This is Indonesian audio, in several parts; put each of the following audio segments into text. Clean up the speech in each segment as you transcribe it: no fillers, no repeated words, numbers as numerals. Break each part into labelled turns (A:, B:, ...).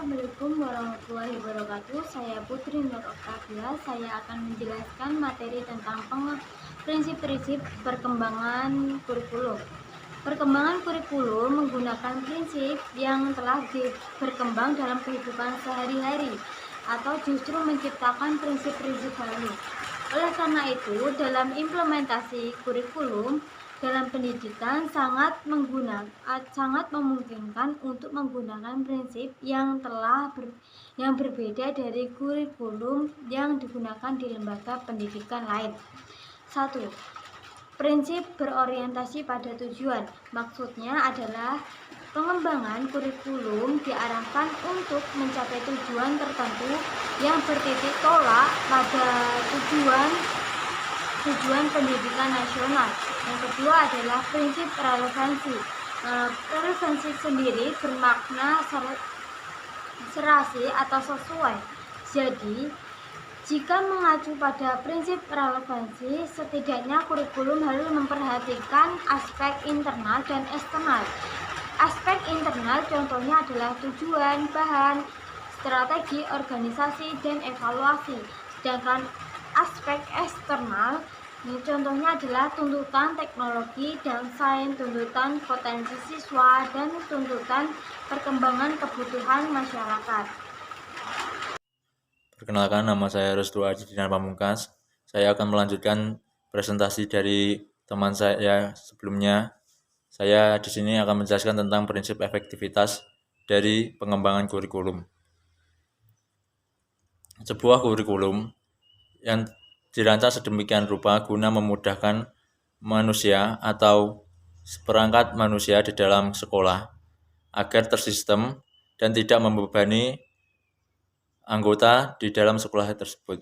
A: Assalamualaikum warahmatullahi wabarakatuh. Saya Putri Nur Oktavia. Saya akan menjelaskan materi tentang prinsip-prinsip perkembangan kurikulum. Perkembangan kurikulum menggunakan prinsip yang telah berkembang dalam kehidupan sehari-hari atau justru menciptakan prinsip-prinsip baru. Oleh karena itu, dalam implementasi kurikulum dalam pendidikan sangat memungkinkan untuk menggunakan prinsip yang berbeda dari kurikulum yang digunakan di lembaga pendidikan lain. 1. Prinsip berorientasi pada tujuan. Maksudnya adalah pengembangan kurikulum diarahkan untuk mencapai tujuan tertentu yang bertitik tolak pada tujuan pendidikan nasional. Yang kedua adalah prinsip relevansi. Relevansi sendiri bermakna serasi atau sesuai. Jadi, jika mengacu pada prinsip relevansi, setidaknya kurikulum harus memperhatikan aspek internal dan eksternal. Aspek internal contohnya adalah tujuan, bahan, strategi, organisasi, dan evaluasi. Sedangkan aspek eksternal contohnya adalah tuntutan teknologi dan sains, tuntutan potensi siswa, dan tuntutan perkembangan kebutuhan masyarakat.
B: Perkenalkan, nama saya Restu Aji Dinar Pamungkas. Saya akan melanjutkan presentasi dari teman saya sebelumnya. Saya di sini akan menjelaskan tentang prinsip efektivitas dari pengembangan kurikulum. Sebuah kurikulum yang dirancang sedemikian rupa guna memudahkan manusia atau seperangkat manusia di dalam sekolah agar tersistem dan tidak membebani anggota di dalam sekolah tersebut.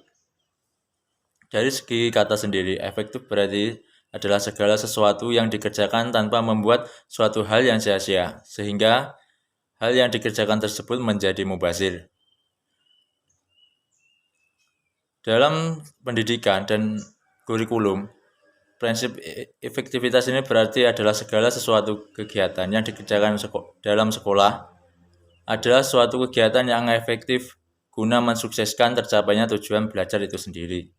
B: Dari segi kata sendiri, efektif berarti adalah segala sesuatu yang dikerjakan tanpa membuat suatu hal yang sia-sia, sehingga hal yang dikerjakan tersebut menjadi mubazir. Dalam pendidikan dan kurikulum, prinsip efektivitas ini berarti adalah segala sesuatu kegiatan yang dikerjakan dalam sekolah adalah suatu kegiatan yang efektif guna mensukseskan tercapainya tujuan belajar itu sendiri.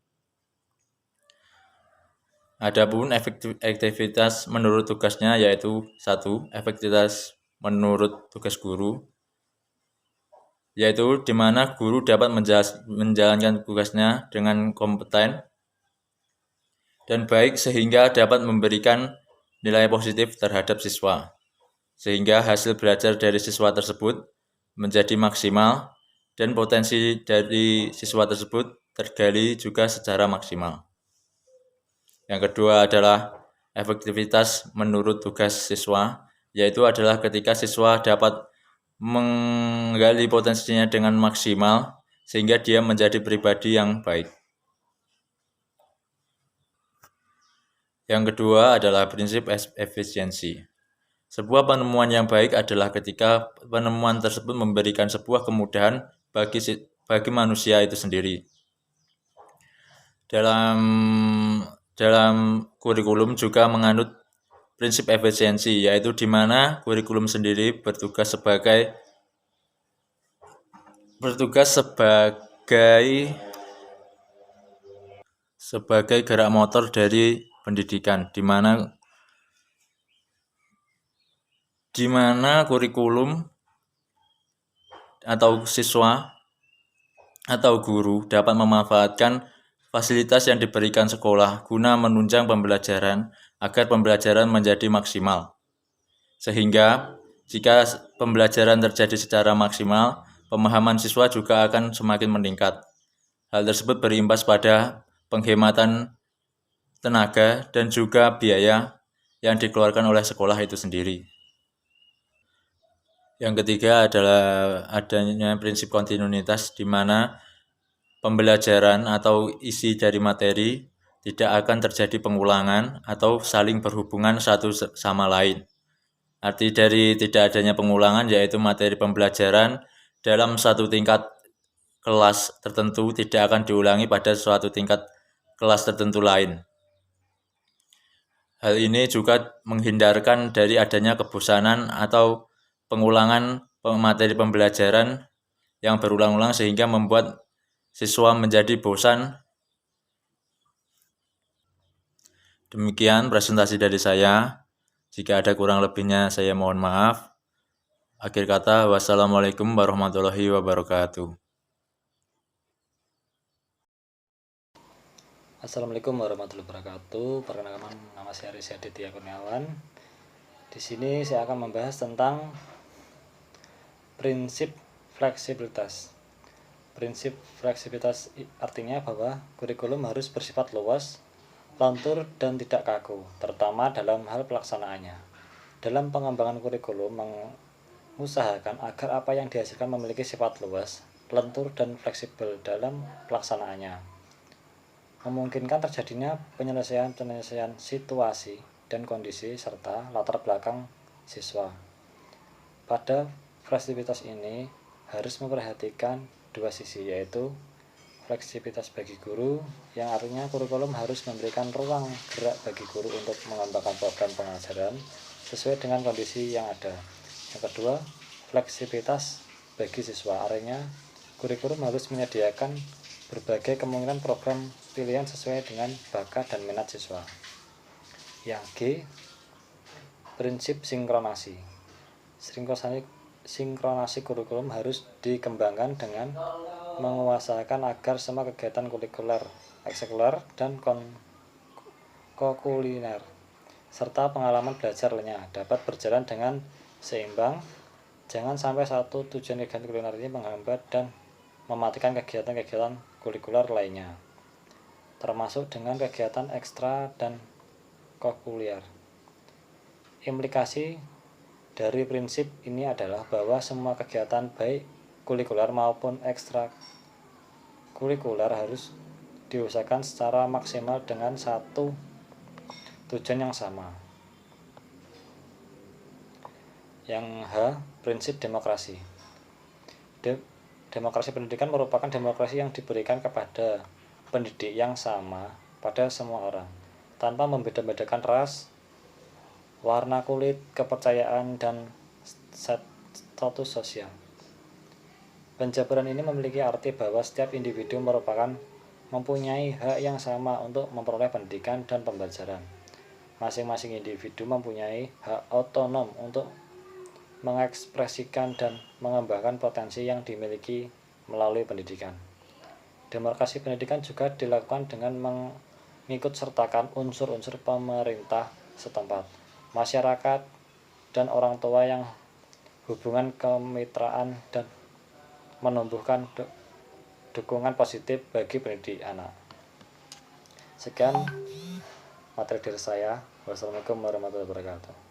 B: Adapun efektivitas menurut tugasnya yaitu 1. Efektivitas menurut tugas guru, yaitu di mana guru dapat menjalankan tugasnya dengan kompeten dan baik sehingga dapat memberikan nilai positif terhadap siswa, sehingga hasil belajar dari siswa tersebut menjadi maksimal dan potensi dari siswa tersebut tergali juga secara maksimal. Yang kedua adalah efektivitas menurut tugas siswa, yaitu adalah ketika siswa dapat menggali potensinya dengan maksimal sehingga dia menjadi pribadi yang baik. Yang kedua adalah prinsip efisiensi. Sebuah penemuan yang baik adalah ketika penemuan tersebut memberikan sebuah kemudahan bagi manusia itu sendiri. Dalam kurikulum juga menganut prinsip efisiensi, yaitu di mana kurikulum sendiri bertugas sebagai gerak motor dari pendidikan, di mana kurikulum atau siswa atau guru dapat memanfaatkan fasilitas yang diberikan sekolah guna menunjang pembelajaran agar pembelajaran menjadi maksimal. Sehingga jika pembelajaran terjadi secara maksimal, pemahaman siswa juga akan semakin meningkat. Hal tersebut berimbas pada penghematan tenaga dan juga biaya yang dikeluarkan oleh sekolah itu sendiri. Yang ketiga adalah adanya prinsip kontinuitas, di mana pembelajaran atau isi dari materi tidak akan terjadi pengulangan atau saling berhubungan satu sama lain. Arti dari tidak adanya pengulangan yaitu materi pembelajaran dalam satu tingkat kelas tertentu tidak akan diulangi pada suatu tingkat kelas tertentu lain. Hal ini juga menghindarkan dari adanya kebosanan atau pengulangan materi pembelajaran yang berulang-ulang sehingga membuat siswa menjadi bosan. Demikian presentasi dari saya. Jika ada kurang lebihnya saya mohon maaf. Akhir kata, wassalamualaikum warahmatullahi wabarakatuh.
C: Assalamualaikum warahmatullahi wabarakatuh. Perkenalkan, nama saya Rizky Aditya Kurniawan. Di sini saya akan membahas tentang prinsip fleksibilitas. Prinsip fleksibilitas artinya bahwa kurikulum harus bersifat luas, lentur, dan tidak kaku, terutama dalam hal pelaksanaannya. Dalam pengembangan kurikulum mengusahakan agar apa yang dihasilkan memiliki sifat luas, lentur, dan fleksibel dalam pelaksanaannya, memungkinkan terjadinya penyelesaian situasi dan kondisi serta latar belakang siswa. Pada fleksibilitas ini harus memperhatikan dua sisi, yaitu fleksibilitas bagi guru, yang artinya kurikulum harus memberikan ruang gerak bagi guru untuk mengembangkan program pengajaran sesuai dengan kondisi yang ada. Yang kedua, fleksibilitas bagi siswa, artinya kurikulum harus menyediakan berbagai kemungkinan program pilihan sesuai dengan bakat dan minat siswa. Yang G, prinsip sinkronasi. Sinkronasi kurikulum harus dikembangkan dengan menguasakan agar semua kegiatan kurikuler, ekstrakurikuler, dan kokuliner serta pengalaman belajar lainnya dapat berjalan dengan seimbang. Jangan sampai satu tujuan kegiatan kuliner ini menghambat dan mematikan kegiatan-kegiatan kurikuler lainnya, termasuk dengan kegiatan ekstra dan kokulier. Implikasi dari prinsip ini adalah bahwa semua kegiatan baik kurikuler maupun ekstra kurikuler harus diusahakan secara maksimal dengan satu tujuan yang sama. Yang H, prinsip demokrasi. Demokrasi pendidikan merupakan demokrasi yang diberikan kepada pendidik yang sama pada semua orang, tanpa membeda-bedakan ras, warna kulit, kepercayaan, dan status sosial. Penjabaran ini memiliki arti bahwa setiap individu mempunyai hak yang sama untuk memperoleh pendidikan dan pembelajaran. Masing-masing individu mempunyai hak otonom untuk mengekspresikan dan mengembangkan potensi yang dimiliki melalui pendidikan. Demokrasi pendidikan juga dilakukan dengan mengikut sertakan unsur-unsur pemerintah setempat, masyarakat, dan orang tua yang hubungan kemitraan dan menumbuhkan dukungan positif bagi pendidik anak. Sekian materi dari saya. Wassalamualaikum warahmatullahi wabarakatuh.